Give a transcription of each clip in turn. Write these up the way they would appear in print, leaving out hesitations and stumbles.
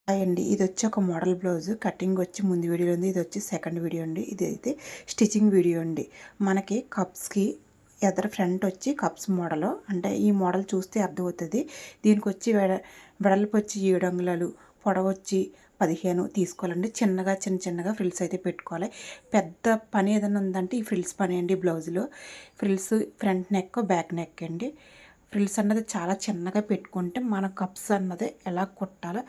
Hi అండి. ఇది వచ్చి ఒక మోడల్ బ్లౌజ్ కటింగ్ వచ్చి ముందు వీడియో ఉంది. ఇది వచ్చి సెకండ్ వీడియో అండి. ఇది అయితే స్టిచ్చింగ్ వీడియో అండి. మనకి కప్స్కి ఎదర ఫ్రంట్ వచ్చి కప్స్ మోడల్, అంటే ఈ మోడల్ చూస్తే అర్థమవుతుంది. దీనికి వచ్చి వెడల్పు వచ్చి 7 అంగుళాలు, పొడవు వచ్చి 15 తీసుకోవాలండి. చిన్న చిన్నగా ఫ్రిల్స్ అయితే పెట్టుకోవాలి. పెద్ద పని ఏదైనా ఉందంటే ఈ ఫ్రిల్స్ పని అండి. బ్లౌజ్లో frills front neck, back neck అండి. ఫ్రిల్స్ అన్నది చాలా చిన్నగా పెట్టుకుంటే మన కప్స్ అన్నది ఎలా కుట్టాలో,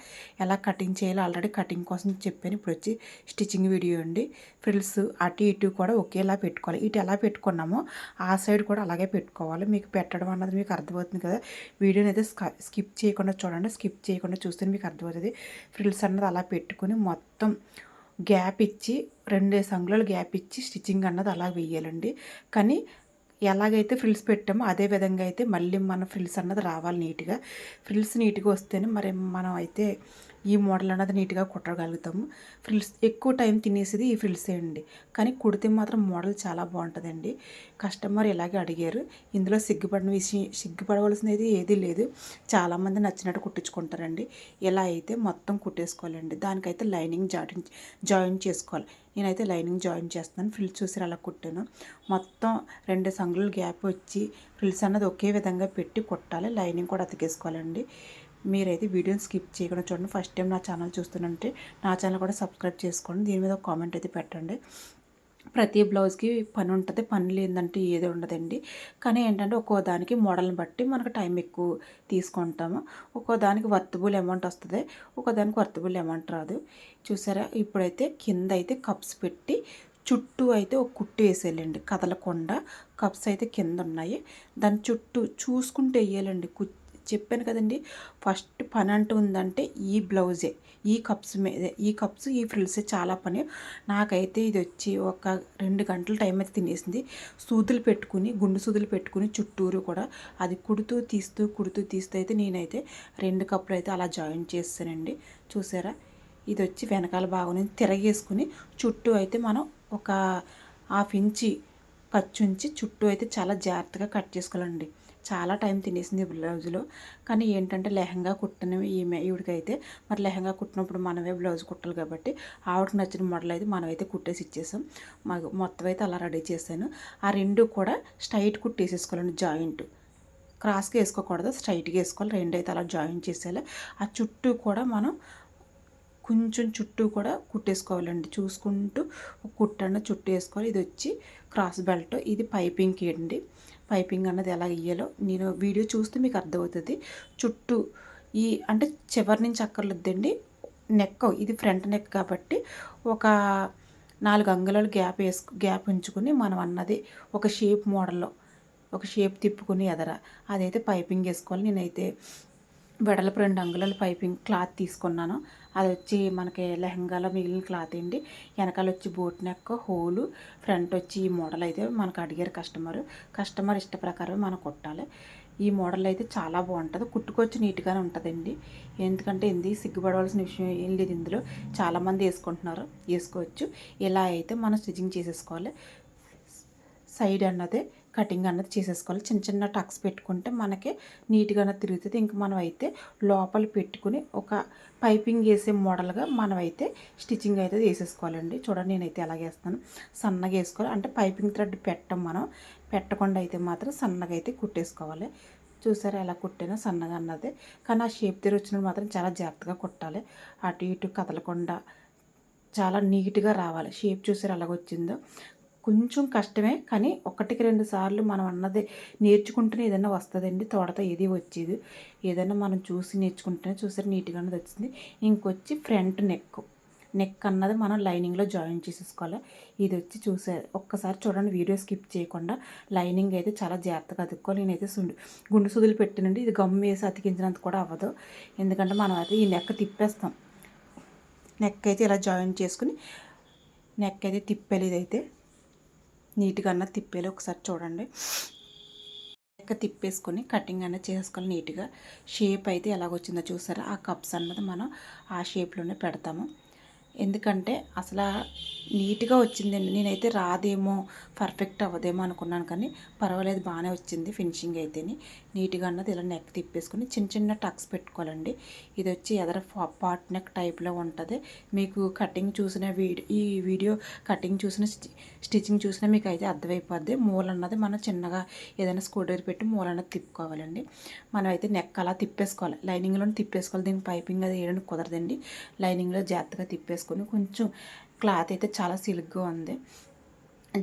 ఎలా కటింగ్ చేయాలో ఆల్రెడీ కటింగ్ కోసం చెప్పాను. ఇప్పుడు వచ్చి స్టిచ్చింగ్ వీడియో అండి. ఫ్రిల్స్ అటు ఇటు కూడా ఒకేలా పెట్టుకోవాలి. ఇటు ఎలా పెట్టుకున్నామో ఆ సైడ్ కూడా అలాగే పెట్టుకోవాలి. మీకు పెట్టడం అన్నది మీకు అర్థమవుతుంది కదా. వీడియోని అయితే స్కిప్ చేయకుండా చూడండి. స్కిప్ చేయకుండా చూస్తే మీకు అర్థమవుతుంది. ఫ్రిల్స్ అన్నది అలా పెట్టుకుని మొత్తం గ్యాప్ ఇచ్చి 2 అంగుళాలు గ్యాప్ ఇచ్చి స్టిచ్చింగ్ అన్నది అలా వేయాలండి. కానీ ఎలాగైతే ఫ్రిల్స్ పెట్టామో అదే విధంగా అయితే మళ్ళీ మన ఫ్రిల్స్ అన్నది రావాలి నీట్గా. ఫ్రిల్స్ నీట్గా వస్తేనే మరి మనం అయితే ఈ మోడల్ అన్నది నీట్గా కుట్టగలుగుతాము. ఫ్రిల్స్ ఎక్కువ టైం తినేసేది ఈ ఫ్రిల్సే అండి. కానీ కుడితే మాత్రం మోడల్ చాలా బాగుంటుందండి. కస్టమర్ ఇలాగే అడిగారు. ఇందులో సిగ్గుపడవలసినది ఏదీ లేదు. చాలామంది నచ్చినట్టు కుట్టించుకుంటారండి. ఇలా అయితే మొత్తం కుట్టేసుకోవాలండి. దానికైతే లైనింగ్ జాయిన్ చేసుకోవాలి. నేనైతే లైనింగ్ జాయిన్ చేస్తున్నాను. ఫ్రిల్స్ చూసి అలా కుట్టాను. మొత్తం 2 అంగుళాలు గ్యాప్ వచ్చి ఫ్రిల్స్ అన్నది ఒకే విధంగా పెట్టి కుట్టాలి. లైనింగ్ కూడా అతికేసుకోవాలండి. మీరైతే వీడియోని స్కిప్ చేయకుండా చూడండి. ఫస్ట్ టైం నా ఛానల్ చూస్తుంటే నా ఛానల్ కూడా సబ్స్క్రైబ్ చేసుకోండి. దీని మీద ఒక కామెంట్ అయితే పెట్టండి. ప్రతి బ్లౌజ్కి పని ఉంటుంది. పని లేదంటే ఏది ఉండదండి. కానీ ఏంటంటే ఒక్కో దానికి మోడల్ని బట్టి మనకు టైం ఎక్కువ తీసుకుంటాము. ఒక్కో దానికి వర్తబుల్ అమౌంట్ వస్తుంది, ఒక్కో దానికి వర్తబుల్ అమౌంట్ రాదు. చూసారా, ఇప్పుడైతే కింద అయితే కప్స్ పెట్టి చుట్టూ అయితే ఒక కుట్టు వేసేయాలండి. కదలకుండా కప్స్ అయితే కింద ఉన్నాయి. దాని చుట్టూ చూసుకుంటూ వేయాలండి. చెప్పాను కదండి, ఫస్ట్ పని అంటూ ఉందంటే ఈ బ్లౌజే, ఈ కప్స్ ఈ ఫ్రిల్సే చాలా పని. నాకైతే ఇది వచ్చి ఒక 2 గంటల టైం అయితే తినేసింది. సూదులు పెట్టుకుని, గుండు సూదులు పెట్టుకుని చుట్టూరు కూడా అది కుడుతూ తీస్తూ అయితే నేనైతే 2 కప్పులు అయితే అలా జాయిన్ చేస్తానండి. చూసారా, ఇది వచ్చి వెనకాల భాగం తిరగేసుకుని చుట్టూ అయితే మనం ఒక 1/2 ఇంచి ఖర్చుంచి చుట్టూ అయితే చాలా జాగ్రత్తగా కట్ చేసుకోవాలండి. చాలా టైం తినేసింది బ్లౌజ్లో. కానీ ఏంటంటే లెహంగా కుట్టినవి ఈవిడికైతే మరి లెహంగా కుట్టినప్పుడు మనమే బ్లౌజ్ కుట్టాలి కాబట్టి ఆవిడకి నచ్చిన మోడల్ అయితే మనమైతే కుట్టేసి ఇచ్చేసాం. మాకు మొత్తం అయితే అలా రెడీ చేశాను. ఆ 2 కూడా స్ట్రైట్ కుట్టేసేసుకోవాలండి. జాయింట్ క్రాస్గా వేసుకోకూడదు, స్ట్రైట్గా వేసుకోవాలి. 2 అయితే అలా జాయింట్ చేసేయాలి. ఆ చుట్టూ కూడా మనం కొంచెం చుట్టూ కూడా కుట్టేసుకోవాలండి. చూసుకుంటూ కుట్టండి, చుట్టూ వేసుకోవాలి. ఇది వచ్చి క్రాస్ బెల్ట్, ఇది పైపింగ్కి అండి. పైపింగ్ అన్నది ఎలా ఇయ్యాలో నేను వీడియో చూస్తే మీకు అర్థమవుతుంది. చుట్టూ అంటే చివరి నుంచి అక్కర్లేదండి. నెక్ ఇది ఫ్రంట్ నెక్ కాబట్టి ఒక 4 అంగుళాలు గ్యాప్ ఉంచుకుని మనం అన్నది ఒక షేప్ మోడల్లో ఒక షేప్ తిప్పుకుని ఎదర అదైతే పైపింగ్ వేసుకోవాలి. నేనైతే వెడల్పు 2 అంగుళాల పైపింగ్ క్లాత్ తీసుకున్నాను. అది వచ్చి మనకి లెహంగాలో మిగిలిన క్లాత్ అండి. వెనకాల వచ్చి బోట్ నెక్, హోలు, ఫ్రంట్ వచ్చి ఈ మోడల్ అయితే మనకు అడిగారు కస్టమర్ ఇష్ట ప్రకారం మనం కుట్టాలి. ఈ మోడల్ అయితే చాలా బాగుంటుంది. కుట్టుకొచ్చి నీట్గానే ఉంటుందండి. ఎందుకంటే సిగ్గుపడవలసిన విషయం ఏం లేదు. ఇందులో చాలామంది వేసుకోవచ్చు. ఇలా అయితే మనం స్టిచ్చింగ్ చేసేసుకోవాలి. సైడ్ అన్నదే కటింగ్ అన్నది చేసేసుకోవాలి. చిన్న టక్స్ పెట్టుకుంటే మనకి నీట్గా తిరుగుతుంది. ఇంక మనం అయితే లోపల పెట్టుకుని ఒక పైపింగ్ వేసే మోడల్గా మనం అయితే స్టిచ్చింగ్ అయితే వేసేసుకోవాలండి. చూడండి, నేనైతే ఎలాగ వేస్తాను. సన్నగా వేసుకోవాలి. అంటే పైపింగ్ థ్రెడ్ పెట్టకుండా అయితే మాత్రం సన్నగా అయితే కుట్టేసుకోవాలి. చూసారా ఎలా కుట్టానో సన్నగా అన్నది. కానీ ఆ షేప్ దగ్గర వచ్చినప్పుడు మాత్రం చాలా జాగ్రత్తగా కుట్టాలి. అటు ఇటు కదలకుండా చాలా నీట్గా రావాలి. షేప్ చూసారు ఎలాగొచ్చిందో. కొంచెం కష్టమే, కానీ 1కి 2 సార్లు మనం అన్నది నేర్చుకుంటేనే ఏదైనా వస్తుందండి. తోడతో ఏది వచ్చేది ఏదైనా మనం చూసి నేర్చుకుంటేనే. చూసారు నీట్గా అన్నది వచ్చింది. ఇంకొచ్చి ఫ్రంట్ నెక్ అన్నది మనం లైనింగ్లో జాయిన్ చేసేసుకోవాలి. ఇది వచ్చి చూసారు, ఒక్కసారి చూడండి, వీడియో స్కిప్ చేయకుండా. లైనింగ్ అయితే చాలా జాగ్రత్తగా అతుక్కోవాలి. నేనైతే గుండు సూదులు పెట్టినండి. ఇది గమ్ వేసి అతికించినంత కూడా అవ్వదు. ఎందుకంటే మనం అయితే ఈ నెక్ తిప్పేస్తాం. నెక్ అయితే ఇలా జాయిన్ చేసుకుని నెక్ అయితే తిప్పేది. ఇదైతే నీట్గా అన్నది తిప్పేలా ఒకసారి చూడండి. నెక్ తిప్పేసుకొని కటింగ్ అనేది చేసుకోవాలి నీట్గా. షేప్ అయితే ఎలాగొచ్చిందో చూసారా. ఆ కప్స్ అన్నది మనం ఆ షేప్లోనే పెడతాము. ఎందుకంటే అసలు నీట్గా వచ్చిందండి. నేనైతే రాదేమో, పర్ఫెక్ట్ అవ్వదేమో అనుకున్నాను, కానీ పర్వాలేదు, బాగానే వచ్చింది ఫినిషింగ్ అయితేని. నీట్గా అన్నది ఇలా నెక్ తిప్పేసుకుని చిన్న చిన్న టక్స్ పెట్టుకోవాలండి. ఇది వచ్చి ఎదర పాట్ నెక్ టైప్లో ఉంటుంది. మీకు కటింగ్ చూసిన ఈ వీడియో కటింగ్ చూసిన స్టిచ్చింగ్ చూసినా మీకు అయితే అర్థమైపోద్ది. మూల అన్నది మనం చిన్నగా ఏదైనా స్క్రూ డ్రైవర్ పెట్టి మూల అన్నది తిప్పుకోవాలండి. మనం అయితే నెక్ అలా తిప్పేసుకోవాలి, లైనింగ్లో తిప్పేసుకోవాలి. దీనికి పైపింగ్ అది వేయడానికి కుదరదండి. లైనింగ్లో జాగ్రత్తగా తిప్పేసుకొని కొంచెం క్లాత్ అయితే చాలా సిల్క్గా ఉంది,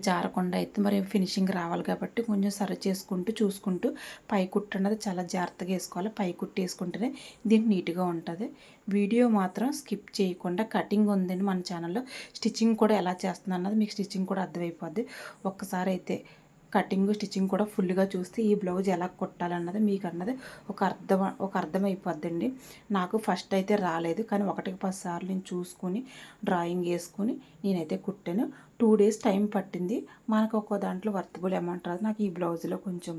జారకుండా అయితే మరి ఫినిషింగ్ రావాలి కాబట్టి కొంచెం సరి చేసుకుంటూ చూసుకుంటూ పై కుట్టు అన్నది చాలా జాగ్రత్తగా వేసుకోవాలి. పై కుట్టు వేసుకుంటేనే దీనికి నీట్గా ఉంటుంది. వీడియో మాత్రం స్కిప్ చేయకుండా కటింగ్ ఉందండి మన ఛానల్లో. స్టిచ్చింగ్ కూడా ఎలా చేస్తుంది అన్నది మీకు స్టిచ్చింగ్ కూడా అర్థమైపోద్ది. ఒక్కసారి అయితే కటింగ్ స్టిచ్చింగ్ కూడా ఫుల్గా చూస్తే ఈ బ్లౌజ్ ఎలా కుట్టాలన్నది మీకు అన్నది ఒక అర్థం అయిపోద్దండి. నాకు ఫస్ట్ అయితే రాలేదు, కానీ 1-10 సార్లు నేను చూసుకొని డ్రాయింగ్ వేసుకొని నేనైతే కుట్టాను. 2 days టైం పట్టింది. మనకు ఒక్కో దాంట్లో వర్తబుల్ అమౌంట్ రాదు. నాకు ఈ బ్లౌజ్లో కొంచెం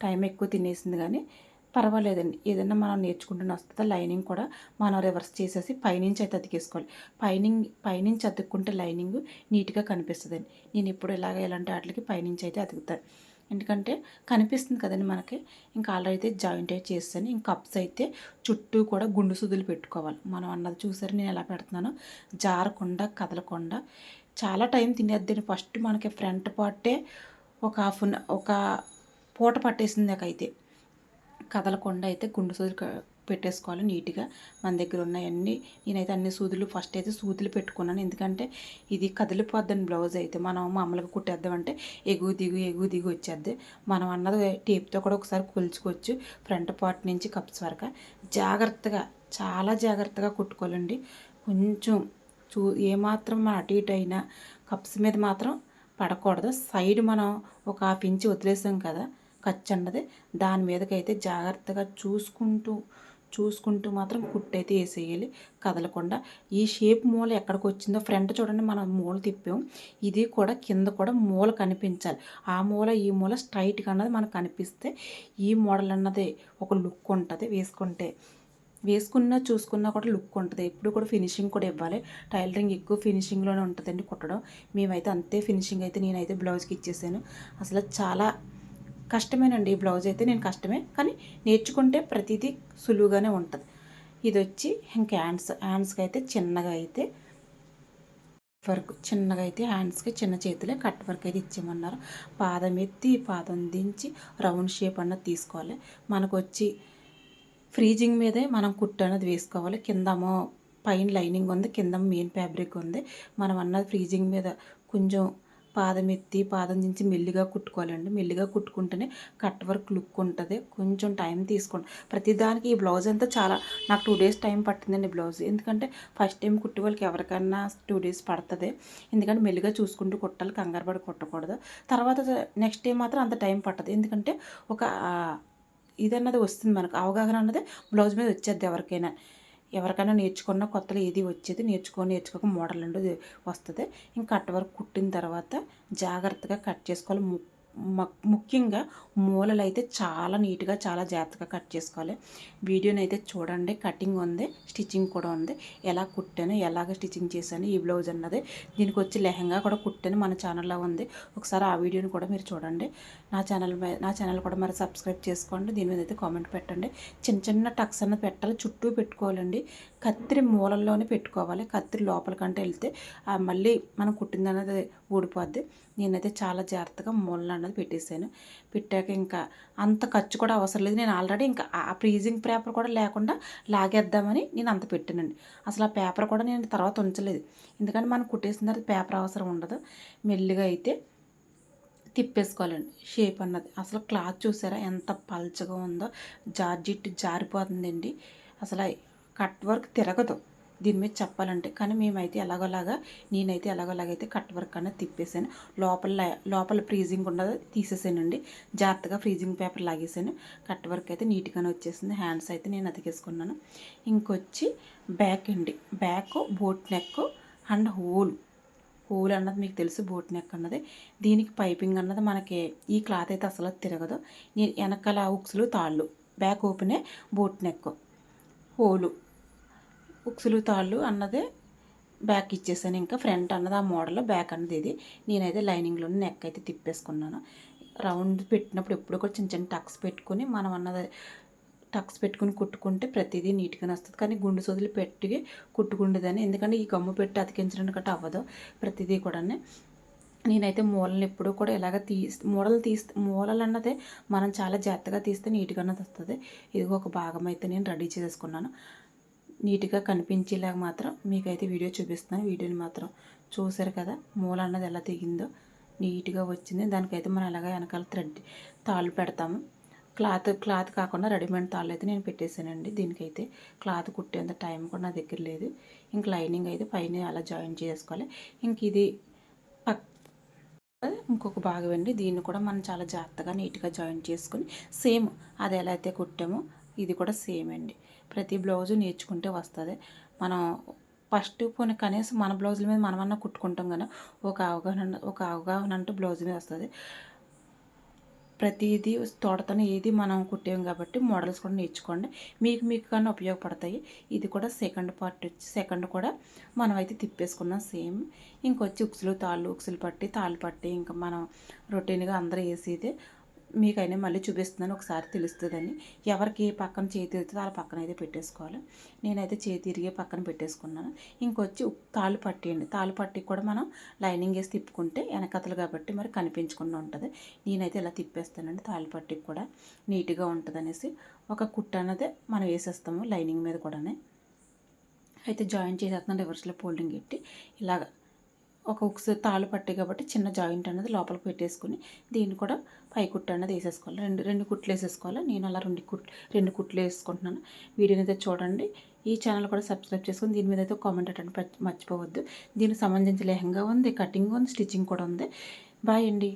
టైం ఎక్కువ తినేసింది, కానీ పర్వాలేదండి. ఏదైనా మనం నేర్చుకుంటూనే వస్తుంది. లైనింగ్ కూడా మనం రివర్స్ చేసేసి పైనుంచి అయితే అతికేసుకోవాలి. పైనుంచి అతుక్కుంటే లైనింగ్ నీట్గా కనిపిస్తుందండి. నేను ఇప్పుడు ఇలాంటి వాటికి పైనుంచి అయితే అతుకుతాను, ఎందుకంటే కనిపిస్తుంది కదండి మనకి. ఇంకా ఆల్రెడీ అయితే జాయింట్ అయితే చేస్తాను. ఇంకా కప్స్ అయితే చుట్టూ కూడా గుండు సుదులు పెట్టుకోవాలి. మనం అన్నది చూసారు నేను ఎలా పెడుతున్నానో, జారకుండా కదలకుండా. చాలా టైం తినేద్దండి. ఫస్ట్ మనకి ఫ్రంట్ పార్టే ఒక పూట పట్టేసింది నాకైతే. కదలకుండా అయితే గుండు సూదులు పెట్టేసుకోవాలి నీట్గా. మన దగ్గర ఉన్నాయన్నీ నేనైతే అన్ని సూదులు ఫస్ట్ అయితే సూదులు పెట్టుకున్నాను, ఎందుకంటే ఇది కదిలిపోద్దని బ్లౌజ్ అయితే మనం మామూలుగా కుట్టేద్దామంటే ఎగువ దిగు వచ్చేద్ది. మనం అన్నది టేప్తో కూడా ఒకసారి కొలుచుకోవచ్చు. ఫ్రంట్ పార్ట్ నుంచి కప్స్ వరకు జాగ్రత్తగా, చాలా జాగ్రత్తగా కుట్టుకోవాలండి. కొంచెం ఏమాత్రం మన అటు ఇటు అయినా కప్స్ మీద మాత్రం పడకూడదు. సైడ్ మనం ఒక 1/2 ఇంచ్ వదిలేసాం కదా ఖర్చు అన్నది, దాని మీదకైతే జాగ్రత్తగా చూసుకుంటూ మాత్రం కుట్టయితే వేసేయాలి, కదలకుండా. ఈ షేప్ మూల ఎక్కడికి వచ్చిందో ఫ్రంట్ చూడండి, మనం మూల తిప్పాం, ఇది కూడా కింద కూడా మూల కనిపించాలి. ఆ మూల ఈ మూల స్ట్రైట్గా అన్నది మనకు కనిపిస్తే ఈ మోడల్ అన్నది ఒక లుక్ ఉంటుంది. వేసుకున్నా చూసుకున్నా కూడా లుక్ ఉంటుంది. ఎప్పుడు కూడా ఫినిషింగ్ కూడా ఇవ్వాలి. టైలరింగ్ ఎక్కువ ఫినిషింగ్లోనే ఉంటుందండి కుట్టడం. మేమైతే అంతే ఫినిషింగ్ అయితే నేనైతే బ్లౌజ్కి ఇచ్చేసాను. అసలు చాలా కష్టమేనండి ఈ బ్లౌజ్ అయితే. నేను కష్టమే, కానీ నేర్చుకుంటే ప్రతిదీ సులువుగానే ఉంటుంది. ఇది వచ్చి ఇంక హ్యాండ్స్కి అయితే చిన్నగా అయితే హ్యాండ్స్కి చిన్న చేతులే కట్ వర్క్ అయితే ఇచ్చేయమన్నారు. పాదం ఎత్తి పాదం దించి రౌండ్ షేప్ అన్నది తీసుకోవాలి. మనకు వచ్చి ఫ్రీజింగ్ మీదే మనం కుట్టు అనేది వేసుకోవాలి. కిందమో పైన లైనింగ్ ఉంది, కింద మెయిన్ ఫ్యాబ్రిక్ ఉంది. మనం అన్నది ఫ్రీజింగ్ మీద కొంచెం పాదం ఎత్తి పాదం నుంచి మెల్లిగా కుట్టుకోవాలండి. మెల్లిగా కుట్టుకుంటేనే కట్ వర్క్ లుక్ ఉంటుంది. కొంచెం టైం తీసుకోండి ప్రతిదానికి. ఈ బ్లౌజ్ అంతా నాకు 2 days టైం పట్టిందండి బ్లౌజ్. ఎందుకంటే ఫస్ట్ టైం కుట్టే వాళ్ళకి ఎవరికైనా 2 days పడుతుంది. ఎందుకంటే మెల్లిగా చూసుకుంటూ కుట్టాలి, కంగారు పడి కుట్టకూడదు. తర్వాత నెక్స్ట్ టైం మాత్రం అంత టైం పట్టదు, ఎందుకంటే ఒక ఇదన్నది వస్తుంది మనకు, అవగాహన అన్నది బ్లౌజ్ మీద వచ్చేది. ఎవరికైనా నేర్చుకున్న కొత్తలో ఏది వచ్చేది, నేర్చుకోక మోడల్ అనేది వస్తుంది. ఇంకా కట్ వర్క్ కుట్టిన తర్వాత జాగ్రత్తగా కట్ చేసుకోవాలి. ముఖ్యంగా మూలలు అయితే చాలా నీట్గా చాలా జాగ్రత్తగా కట్ చేసుకోవాలి. వీడియోని అయితే చూడండి, కటింగ్ ఉంది, స్టిచ్చింగ్ కూడా ఉంది. ఎలా కుట్టాను, ఎలాగ స్టిచ్చింగ్ చేశాను ఈ బ్లౌజ్ అన్నది. దీనికి వచ్చి లెహంగా కూడా కుట్టాను, మన ఛానల్లో ఉంది. ఒకసారి ఆ వీడియోని కూడా మీరు చూడండి. నా ఛానల్ కూడా మరి సబ్స్క్రైబ్ చేసుకోండి. దీని మీద అయితే కామెంట్ పెట్టండి. చిన్న టక్స్ అన్నది పెట్టాలి, చుట్టూ పెట్టుకోవాలండి. కత్తిరి మూలల్లోనే పెట్టుకోవాలి. కత్తిరి లోపలికంటే వెళ్తే మళ్ళీ మనం కుట్టింది అనేది ఊడిపోద్ది. నేనైతే చాలా జాగ్రత్తగా మూలలు అన్నది పెట్టేశాను. పెట్టాక ఇంకా అంత ఖర్చు కూడా అవసరం లేదు. నేను ఆల్రెడీ ఇంకా ఆ ఫ్రీజింగ్ పేపర్ కూడా లేకుండా లాగేద్దామని నేను అంత పెట్టానండి. అసలు ఆ పేపర్ కూడా నేను తర్వాత ఉంచలేదు, ఎందుకంటే మనం కుట్టేసిన తర్వాత పేపర్ అవసరం ఉండదు. మెల్లిగా అయితే తిప్పేసుకోవాలండి షేప్ అన్నది. అసలు క్లాత్ చూసారా ఎంత పల్చగా ఉందో, జార్జిట్ జారిపోతుందండి. అసలు కట్ వర్క్ తిరగదు దీని మీద చెప్పాలంటే. కానీ నేనైతే ఎలాగోలాగైతే కట్ వర్క్ అనేది తిప్పేసాను. లోపల ఫ్రీజింగ్ ఉన్నది తీసేసానండి. జాగ్రత్తగా ఫ్రీజింగ్ పేపర్ లాగేసాను. కట్ వర్క్ అయితే నీట్గానే వచ్చేసింది. హ్యాండ్స్ అయితే నేను అతికేసుకున్నాను. ఇంకొచ్చి బ్యాక్ అండి, back boat neck and whole అన్నది మీకు తెలుసు, బోట్ నెక్ అన్నది. దీనికి పైపింగ్ అన్నది మనకి ఈ క్లాత్ అయితే అసలు తిరగదు. నేను వెనకాల ఉక్సులు తాళ్ళు, బ్యాక్ ఓపెనే బోట్ నెక్, ఉక్సులు తాళ్ళు అన్నదే బ్యాక్ ఇచ్చేసాను. ఇంకా ఫ్రంట్ అన్నది ఆ మోడల్, బ్యాక్ అన్నది ఇది. నేనైతే లైనింగ్లో నెక్ అయితే తిప్పేసుకున్నాను. రౌండ్ పెట్టినప్పుడు ఎప్పుడు కూడా చిన్న చిన్న టక్స్ పెట్టుకుని మనం అన్నది టక్స్ పెట్టుకుని కుట్టుకుంటే ప్రతిదీ నీట్గానే వస్తుంది. కానీ గుండు సోదులు పెట్టి కుట్టుకుండేదని, ఎందుకంటే ఈ గమ్ము పెట్టి అతికించడానికి గట్రా అవ్వదు ప్రతిదీ కూడా. నేనైతే మూలలు ఎప్పుడూ కూడా ఇలాగ మూలలు అన్నదే మనం చాలా జాగ్రత్తగా తీస్తే నీట్గానే వస్తుంది. ఇదిగో ఒక భాగం అయితే నేను రెడీ చేసుకున్నాను. నీట్గా కనిపించేలాగా మాత్రం మీకైతే వీడియో చూపిస్తున్నాను. వీడియోని మాత్రం చూసారు కదా, మూల అన్నది ఎలా దిగిందో నీట్గా వచ్చింది. దానికైతే మనం అలాగే వెనకాల తాళ్ళు పెడతాము. క్లాత్ కాకుండా రెడీమేడ్ తాళ్ళు అయితే నేను పెట్టేశానండి. దీనికైతే క్లాత్ కుట్టేంత టైం కూడా నా దగ్గర లేదు. ఇంక లైనింగ్ అయితే పైన అలా జాయిన్ చేసుకోవాలి. ఇంక ఇది ఇంకొక భాగం అండి. దీన్ని కూడా మనం చాలా జాగ్రత్తగా నీట్గా జాయిన్ చేసుకుని సేమ్ అది ఎలా అయితే కుట్టామో ఇది కూడా సేమ్ అండి. ప్రతి బ్లౌజు నేర్చుకుంటే వస్తుంది. మనం ఫస్ట్ పోనీ కనీసం మన బ్లౌజుల మీద మనమన్నా కుట్టుకుంటాం కదా, ఒక అవగాహన అంటూ బ్లౌజ్ మీద వస్తుంది. ప్రతిదీ తోటతోనే ఏది మనం కుట్టాం కాబట్టి మోడల్స్ కూడా నేర్చుకోండి, మీకు కానీ ఉపయోగపడతాయి. ఇది కూడా సెకండ్ పార్ట్ వచ్చి సెకండ్ కూడా మనం అయితే తిప్పేసుకున్నాం సేమ్. ఇంకొచ్చి ఉక్సులు తాళ్ళు పట్టి ఇంకా మనం రొటీన్గా అందరూ వేసేదే మీకైనా మళ్ళీ చూపిస్తున్నాను, ఒకసారి తెలుస్తుందని. ఎవరికి ఏ పక్కన చేతి తిరుగుతుందో వాళ్ళ పక్కన అయితే పెట్టేసుకోవాలి. నేనైతే చేతి తిరిగే పక్కన పెట్టేసుకున్నాను. ఇంకొచ్చి తాళ్ళు పట్టి అండి. తాళ్ళు పట్టి కూడా మనం లైనింగ్ వేసి తిప్పుకుంటే వెనకతలు కాబట్టి మరి కనిపించకుండా ఉంటుంది. నేనైతే ఇలా తిప్పేస్తానండి. తాళ్ళు పట్టికి కూడా నీట్గా ఉంటుంది అనేసి ఒక కుట్ట అన్నదే మనం వేసేస్తాము లైనింగ్ మీద కూడా. అయితే జాయిన్ చేసేస్తున్నాను. రివర్స్లో ఫోల్డింగ్ పెట్టి ఇలాగ ఒక ఉక్స్ తాళ్ళు పట్టే కాబట్టి చిన్న జాయింట్ అనేది లోపలికి పెట్టేసుకుని దీన్ని కూడా పై కుట్టు అనేది వేసేసుకోవాలి. రెండు కుట్లు వేసేసుకోవాలి. నేను అలా రెండు కుట్లు వేసుకుంటున్నాను. వీడియోని అయితే చూడండి. ఈ ఛానల్ కూడా సబ్స్క్రైబ్ చేసుకుని దీని మీద అయితే కామెంట్ అటెండ్ మర్చిపోవద్దు. దీనికి సంబంధించి లెహంగా ఉంది, కటింగ్ ఉంది, స్టిచ్చింగ్ కూడా ఉంది. బాయ్ అండి.